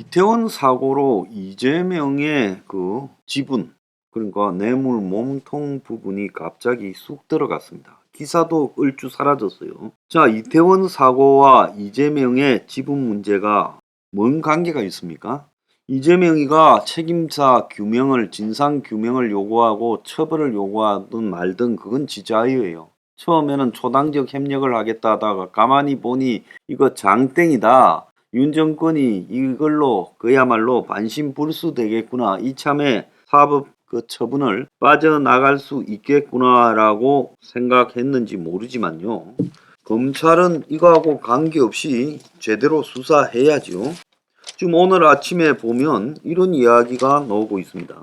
이태원 사고로 이재명의 그 지분, 그러니까 뇌물 몸통 부분이 갑자기 쑥 들어갔습니다. 기사도 얼추 사라졌어요. 자, 이태원 사고와 이재명의 지분 문제가 뭔 관계가 있습니까? 이재명이가 책임자 규명을, 진상 규명을 요구하고 처벌을 요구하든 말든 그건 지 자유예요. 처음에는 초당적 협력을 하겠다 하다가 가만히 보니 이거 장땡이다. 윤 정권이 이걸로 그야말로 반신불수 되겠구나. 이참에 사법 그 처분을 빠져나갈 수 있겠구나라고 생각했는지 모르지만요. 검찰은 이거하고 관계없이 제대로 수사해야죠. 지금 오늘 아침에 보면 이런 이야기가 나오고 있습니다.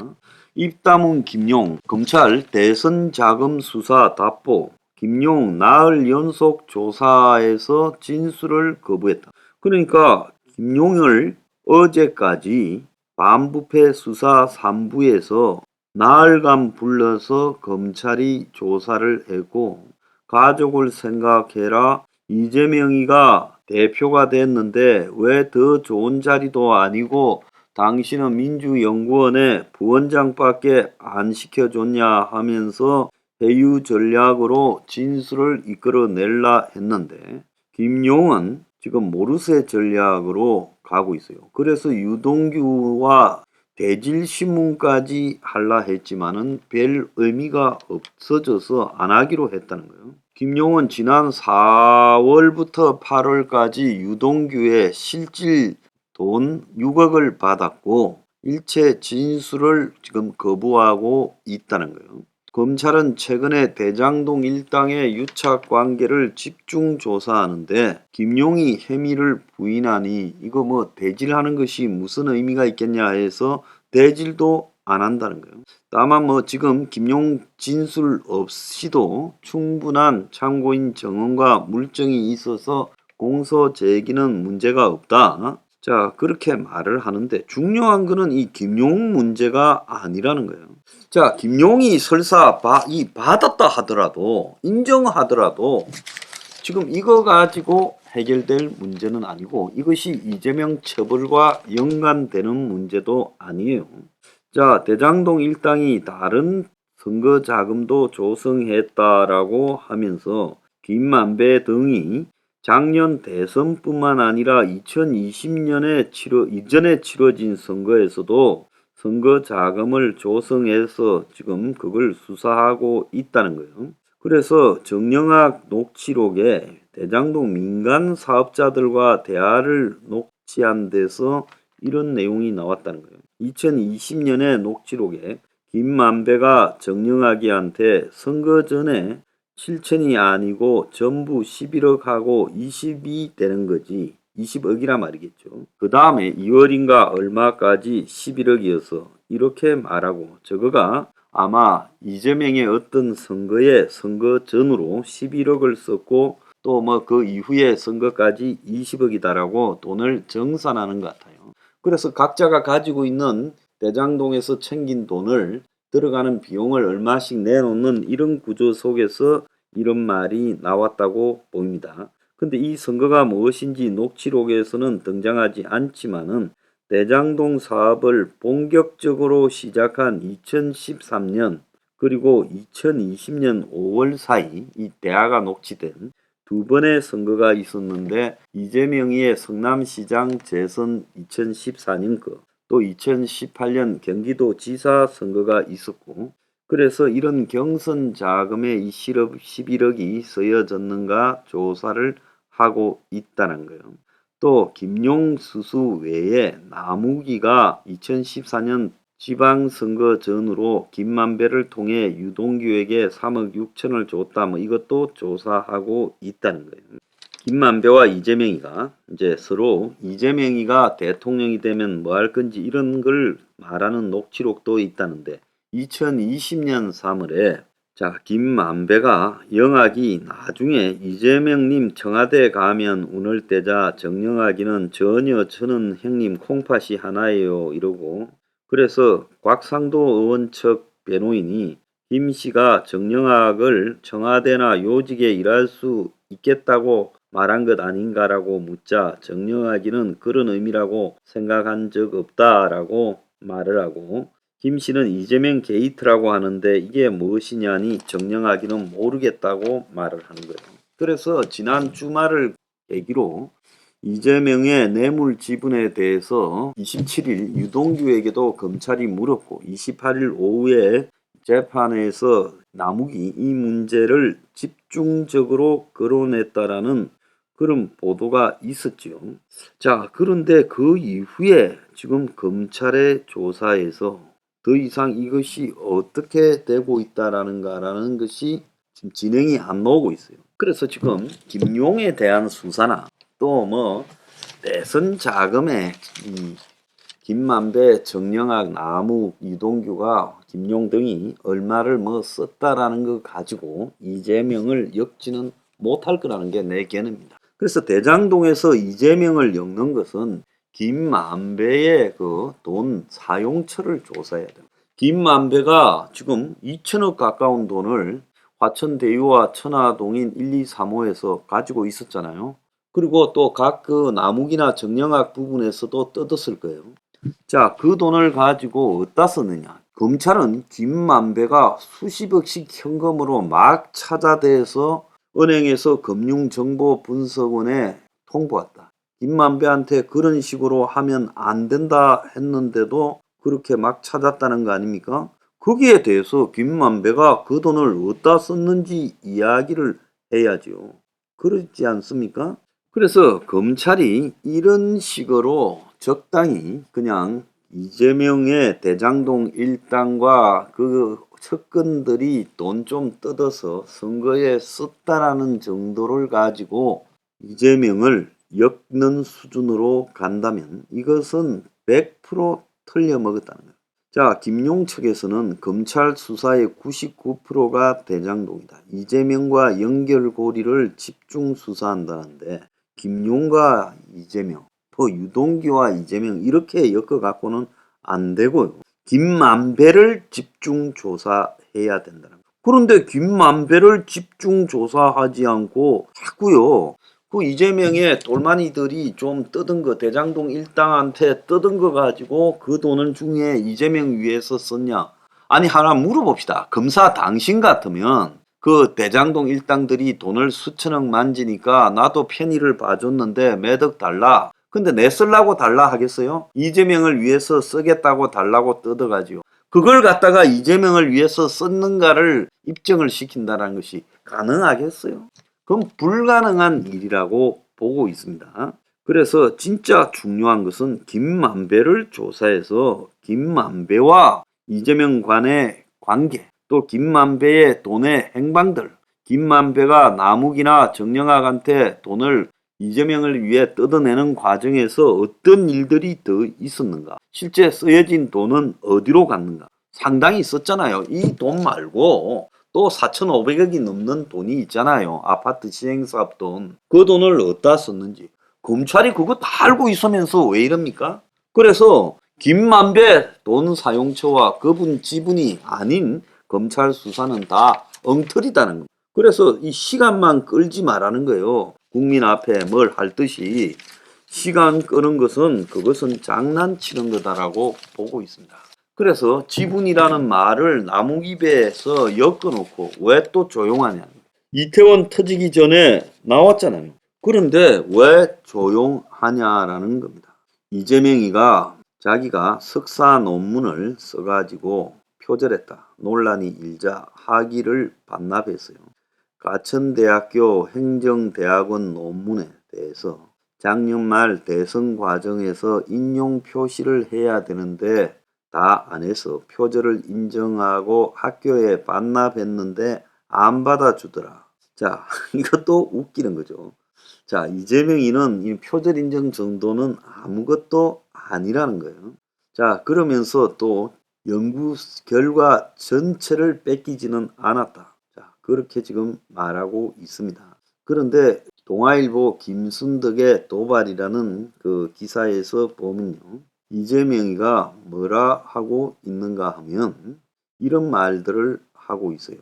입다문 김용 검찰 대선 자금 수사 답보 김용 나흘 연속 조사에서 진술을 거부했다. 그러니까 김용을 어제까지 반부패 수사 3부에서 나흘간 불러서 검찰이 조사를 했고 가족을 생각해라. 이재명이가 대표가 됐는데 왜 더 좋은 자리도 아니고 당신은 민주연구원의 부원장밖에 안 시켜줬냐 하면서 회유 전략으로 진술을 이끌어낼라 했는데 김용은 지금 모르쇠 전략으로 가고 있어요. 그래서 유동규와 대질신문까지 할라 했지만은 별 의미가 없어져서 안 하기로 했다는 거예요. 김용은 지난 4월부터 8월까지 유동규의 실질 돈 6억을 받았고 일체 진술을 지금 거부하고 있다는 거예요. 검찰은 최근에 대장동 일당의 유착 관계를 집중 조사하는데 김용이 혐의를 부인하니 이거 뭐 대질하는 것이 무슨 의미가 있겠냐 해서 대질도 안 한다는 거예요. 다만 뭐 지금 김용 진술 없이도 충분한 참고인 정언과 물증이 있어서 공소 제기는 문제가 없다. 자, 그렇게 말을 하는데 중요한 거는 이 김용 문제가 아니라는 거예요. 자, 김용이 설사 받았다 하더라도 인정하더라도 지금 이거 가지고 해결될 문제는 아니고 이것이 이재명 처벌과 연관되는 문제도 아니에요. 자, 대장동 일당이 다른 선거 자금도 조성했다라고 하면서 김만배 등이 작년 대선뿐만 아니라 2020년에 이전에 치러진 선거에서도 선거 자금을 조성해서 지금 그걸 수사하고 있다는 거예요. 그래서 정영학 녹취록에 대장동 민간 사업자들과 대화를 녹취한 데서 이런 내용이 나왔다는 거예요. 2020년에 녹취록에 김만배가 정영학이한테 선거 전에 7천이 아니고 전부 11억하고 20이 되는 거지. 20억이라 말이겠죠. 그 다음에 2월인가 얼마까지 11억이어서 이렇게 말하고 저거가 아마 이재명의 어떤 선거에 선거 전으로 11억을 썼고 또 뭐 그 이후에 선거까지 20억이다라고 돈을 정산하는 것 같아요. 그래서 각자가 가지고 있는 대장동에서 챙긴 돈을 들어가는 비용을 얼마씩 내놓는 이런 구조 속에서 이런 말이 나왔다고 보입니다. 근데 이 선거가 무엇인지 녹취록에서는 등장하지 않지만은 대장동 사업을 본격적으로 시작한 2013년 그리고 2020년 5월 사이 이 대화가 녹취된 두 번의 선거가 있었는데 이재명의 성남시장 재선 2014년 거 또 2018년 경기도지사 선거가 있었고 그래서 이런 경선 자금에 이 11억이 쓰여졌는가 조사를 하고 있다는 거예요. 또 김용 수수 외에 나무기가 2014년 지방선거 전으로 김만배를 통해 유동규에게 3억 6천을 줬다. 뭐 이것도 조사하고 있다는 거예요. 김만배와 이재명이가 이제 서로 이재명이가 대통령이 되면 뭐 할 건지 이런 걸 말하는 녹취록도 있다는데 2020년 3월에 자 김만배가 영학이 나중에 이재명님 청와대 가면 운을 떼자 정영학이는 전혀 저는 형님 콩팥이 하나예요 이러고 그래서 곽상도 의원 측 변호인이 김 씨가 정영학을 청와대나 요직에 일할 수 있겠다고 말한 것 아닌가라고 묻자 정영학이는 그런 의미라고 생각한 적 없다라고 말을 하고 김 씨는 이재명 게이트라고 하는데 이게 무엇이냐니 정영학이는 모르겠다고 말을 하는 거예요. 그래서 지난 주말을 계기로 이재명의 뇌물 지분에 대해서 27일 유동규에게도 검찰이 물었고 28일 오후에 재판에서 남욱이 이 문제를 집중적으로 거론했다라는 그런 보도가 있었지요. 자, 그런데 그 이후에 지금 검찰의 조사에서 더 이상 이것이 어떻게 되고 있다라는가라는 것이 지금 진행이 안 나오고 있어요. 그래서 지금 김용에 대한 수사나 또 뭐 대선 자금에 김만배, 정영학, 남욱, 이동규가 김용 등이 얼마를 뭐 썼다라는 거 가지고 이재명을 엮지는 못할 거라는 게 내 견해입니다. 그래서 대장동에서 이재명을 엮는 것은 김만배의 그 돈 사용처를 조사해야 돼요. 김만배가 지금 2천억 가까운 돈을 화천대유와 천화동인 1, 2, 3호에서 가지고 있었잖아요. 그리고 또 각 그 남욱이나 정영학 부분에서도 뜯었을 거예요. 자, 그 돈을 가지고 어디다 썼느냐? 검찰은 김만배가 수십억씩 현금으로 막 찾아대서 은행에서 금융정보분석원에 통보했다. 김만배한테 그런 식으로 하면 안 된다 했는데도 그렇게 막 찾았다는 거 아닙니까? 거기에 대해서 김만배가 그 돈을 어디다 썼는지 이야기를 해야지요. 그렇지 않습니까? 그래서 검찰이 이런 식으로 적당히 그냥 이재명의 대장동 일당과 그 측근들이 돈 좀 뜯어서 선거에 썼다라는 정도를 가지고 이재명을 엮는 수준으로 간다면 이것은 100% 틀려먹었다는 거예요. 자, 김용 측에서는 검찰 수사의 99%가 대장동이다. 이재명과 연결고리를 집중 수사한다는데 김용과 이재명, 또 유동규와 이재명 이렇게 엮어갖고는 안 되고요. 김만배를 집중 조사해야 된다는 거예요. 그런데 김만배를 집중 조사하지 않고 자꾸요. 그 이재명의 돌만이들이 좀 뜯은 거 대장동 일당한테 뜯은 거 가지고 그 돈을 중에 이재명 위해서 썼냐? 아니 하나 물어봅시다. 검사 당신 같으면 그 대장동 일당들이 돈을 수천억 만지니까 나도 편의를 봐줬는데 매덕 달라. 근데 내 쓰려고 달라 하겠어요? 이재명을 위해서 쓰겠다고 달라고 뜯어가지고 그걸 갖다가 이재명을 위해서 썼는가를 입증을 시킨다는 것이 가능하겠어요? 그건 불가능한 일이라고 보고 있습니다. 그래서 진짜 중요한 것은 김만배를 조사해서 김만배와 이재명 간의 관계, 또 김만배의 돈의 행방들, 김만배가 남욱이나 정영학한테 돈을 이재명을 위해 뜯어내는 과정에서 어떤 일들이 더 있었는가? 실제 쓰여진 돈은 어디로 갔는가? 상당히 썼잖아요. 이 돈 말고 또 4,500억이 넘는 돈이 있잖아요. 아파트 시행사업 돈. 그 돈을 어디다 썼는지. 검찰이 그거 다 알고 있으면서 왜 이럽니까? 그래서 김만배 돈 사용처와 그분 지분이 아닌 검찰 수사는 다 엉터리다는 겁니다. 그래서 이 시간만 끌지 말라는 거예요. 국민 앞에 뭘 할 듯이 시간 끄는 것은 그것은 장난치는 거다라고 보고 있습니다. 그래서 지분이라는 말을 남욱 입에서 엮어놓고 왜 또 조용하냐. 이태원 터지기 전에 나왔잖아요. 그런데 왜 조용하냐라는 겁니다. 이재명이가 자기가 석사 논문을 써가지고 표절했다. 논란이 일자 학위를 반납했어요. 가천대학교 행정대학원 논문에 대해서 작년 말 대선 과정에서 인용 표시를 해야 되는데 다 안 해서 표절을 인정하고 학교에 반납했는데 안 받아주더라. 자, 이것도 웃기는 거죠. 자, 이재명이는 이 표절 인정 정도는 아무것도 아니라는 거예요. 자, 그러면서 또 연구 결과 전체를 뺏기지는 않았다. 자, 그렇게 지금 말하고 있습니다. 그런데 동아일보 김순덕의 도발이라는 그 기사에서 보면요. 이재명이가 뭐라 하고 있는가 하면 이런 말들을 하고 있어요.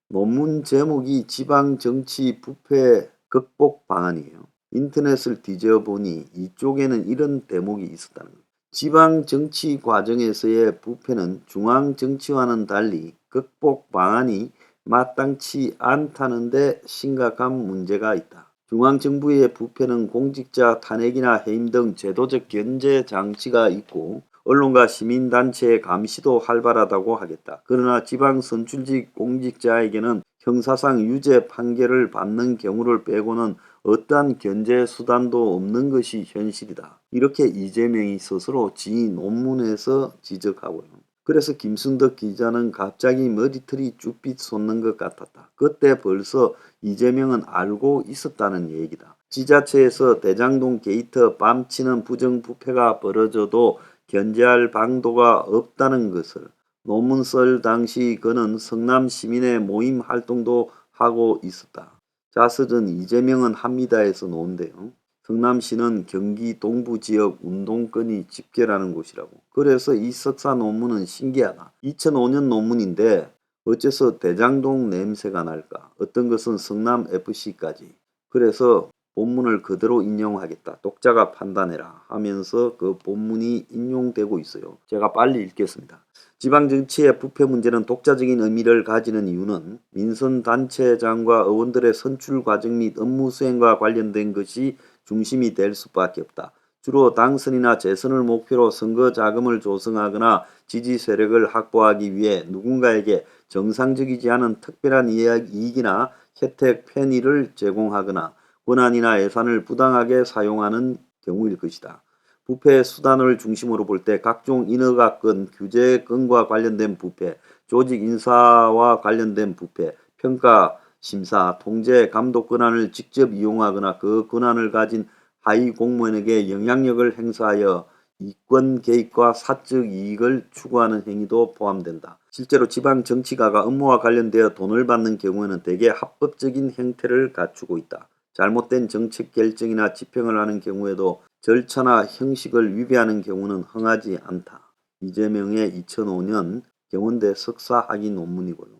논문 제목이 지방정치 부패 극복 방안이에요. 인터넷을 뒤져보니 이쪽에는 이런 대목이 있었다는 거예요. 지방정치 과정에서의 부패는 중앙정치와는 달리 극복 방안이 마땅치 않다는데 심각한 문제가 있다. 중앙정부의 부패는 공직자 탄핵이나 해임 등 제도적 견제 장치가 있고 언론과 시민단체의 감시도 활발하다고 하겠다. 그러나 지방선출직 공직자에게는 형사상 유죄 판결을 받는 경우를 빼고는 어떠한 견제 수단도 없는 것이 현실이다. 이렇게 이재명이 스스로 지 논문에서 지적하고요. 그래서 김순덕 기자는 갑자기 머리털이 쭈삣 솟는 것 같았다. 그때 벌써 이재명은 알고 있었다는 얘기다. 지자체에서 대장동 게이트 뺨치는 부정부패가 벌어져도 견제할 방도가 없다는 것을 논문 쓸 당시 그는 성남 시민의 모임 활동도 하고 있었다. 자서전 이재명은 합니다에서 놓은데요. 성남시는 경기 동부 지역 운동권이 집결하는 곳이라고. 그래서 이 석사 논문은 신기하다. 2005년 논문인데 어째서 대장동 냄새가 날까? 어떤 것은 성남FC까지. 그래서 본문을 그대로 인용하겠다. 독자가 판단해라 하면서 그 본문이 인용되고 있어요. 제가 빨리 읽겠습니다. 지방정치의 부패 문제는 독자적인 의미를 가지는 이유는 민선단체장과 의원들의 선출 과정 및 업무 수행과 관련된 것이 중심이 될 수밖에 없다. 주로 당선이나 재선을 목표로 선거 자금을 조성하거나 지지 세력을 확보하기 위해 누군가에게 정상적이지 않은 특별한 이익이나 혜택 편의를 제공하거나 권한이나 예산을 부당하게 사용하는 경우일 것이다. 부패 수단을 중심으로 볼 때 각종 인허가권, 규제권과 관련된 부패, 조직 인사와 관련된 부패, 평가, 심사, 통제, 감독 권한을 직접 이용하거나 그 권한을 가진 하위 공무원에게 영향력을 행사하여 이권 개입과 사적 이익을 추구하는 행위도 포함된다. 실제로 지방정치가가 업무와 관련되어 돈을 받는 경우에는 대개 합법적인 형태를 갖추고 있다. 잘못된 정책 결정이나 집행을 하는 경우에도 절차나 형식을 위배하는 경우는 흥하지 않다. 이재명의 2005년 경원대 석사 학위 논문이고요.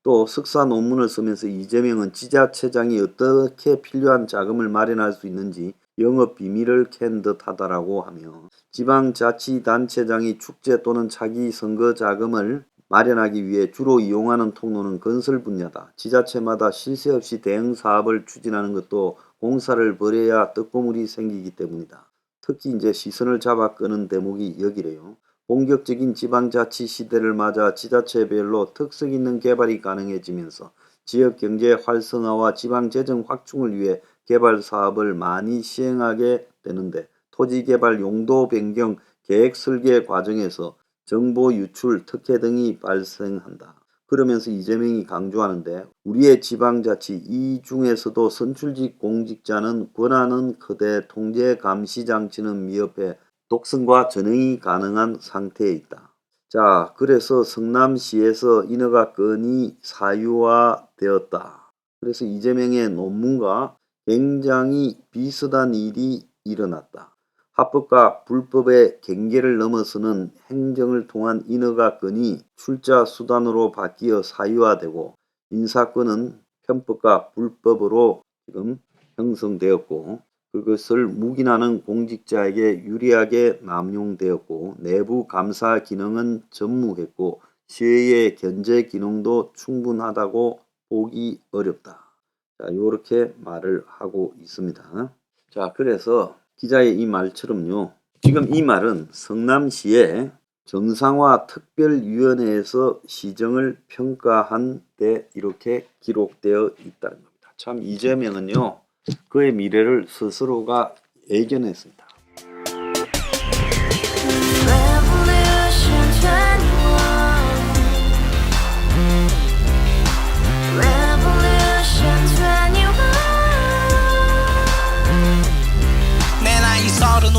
또 석사 논문을 쓰면서 이재명은 지자체장이 어떻게 필요한 자금을 마련할 수 있는지 영업 비밀을 캔 듯하다라고 하며 지방자치단체장이 축제 또는 차기 선거 자금을 마련하기 위해 주로 이용하는 통로는 건설 분야다. 지자체마다 쉴 새 없이 대형 사업을 추진하는 것도 공사를 벌여야 떡고물이 생기기 때문이다. 특히 이제 시선을 잡아 끄는 대목이 여기래요. 본격적인 지방자치 시대를 맞아 지자체별로 특색 있는 개발이 가능해지면서 지역경제 활성화와 지방재정 확충을 위해 개발 사업을 많이 시행하게 되는데 토지개발 용도 변경, 계획 설계 과정에서 정보 유출, 특혜 등이 발생한다. 그러면서 이재명이 강조하는데 우리의 지방자치 이 중에서도 선출직 공직자는 권한은 크되 통제 감시 장치는 미흡해 독선과 전횡이 가능한 상태에 있다. 자, 그래서 성남시에서 인허가 건이 사유화되었다. 그래서 이재명의 논문과 굉장히 비슷한 일이 일어났다. 합법과 불법의 경계를 넘어서는 행정을 통한 인허가 건이 출자 수단으로 바뀌어 사유화되고 인사권은 편법과 불법으로 지금 형성되었고 그것을 묵인하는 공직자에게 유리하게 남용되었고 내부 감사 기능은 전무했고 시의회 견제 기능도 충분하다고 보기 어렵다. 자, 요렇게 말을 하고 있습니다. 자, 그래서 기자의 이 말처럼요. 지금 이 말은 성남시의 정상화 특별위원회에서 시정을 평가한 데 이렇게 기록되어 있다는 겁니다. 참 이재명은요. 그의 미래를 스스로가 예견했습니다.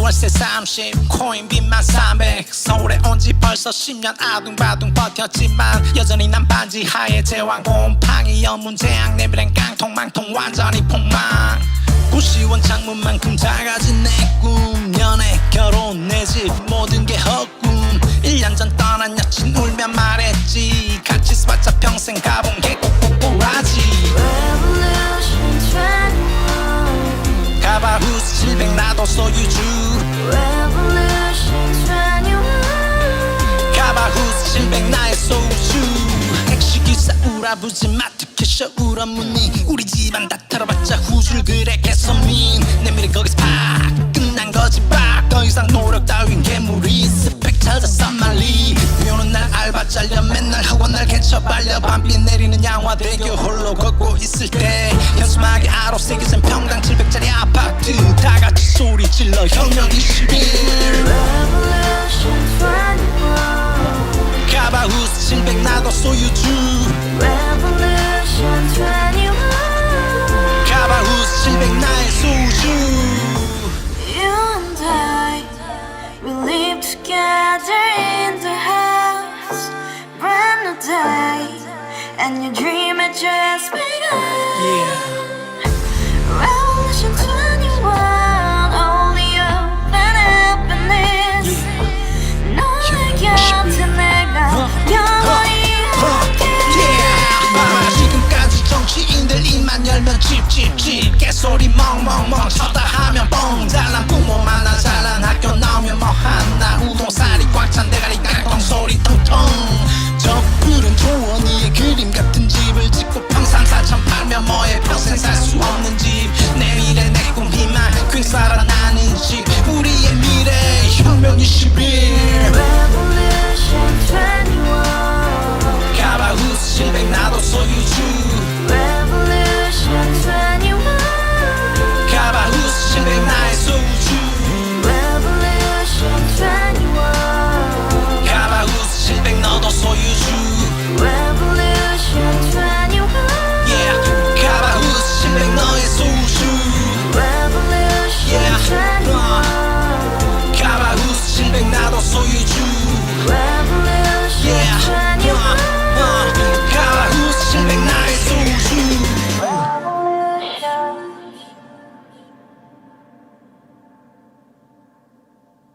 월세 30 코인빚만 300 서울에 온지 벌써 10년 아둥바둥 버텼지만 여전히 난 반지 하에 제왕 곰팡이 연문제약 내비랭 깡통망통 완전히 폭망 90원 창문만큼 작아진 내 꿈 연애 결혼 내 집 모든 게 헛꿈 1년 전 떠난 여친 울며 말했지 같이 살자 평생 소유주 Revolution 21 가바후스 700 나의 소유주 택시기사 우라부지 마트캐셔 울어문니 우리 집안 다 털어봤자 후줄 그래 개선민 내 미래 거기서 팍 끝난 거지 빡더 이상 노력 따윈 괴물이 스펙 찾아서 말리 비오는 날 알바 잘려 맨날 학원 날 개쳐 빨려 밤비 내리는 양화대교 홀로 걷고 있을 때 현수막에 아로 새겨진 평당 700짜리 아파트 다 같이 소리 질러 혁명 21 Revolution 21 가바후스 700 나도 소유주 Revolution 21 가바후스 700 나의 소유주 You and I, we live together in the house. Brand new day, and your dream had just begun. Yeah. Revolution 21, only hope and happiness. 너의 곁에 내가 영원히 지금까지 정치인들 입만 열면 찝찝찝 개소리 멍멍멍 쳐다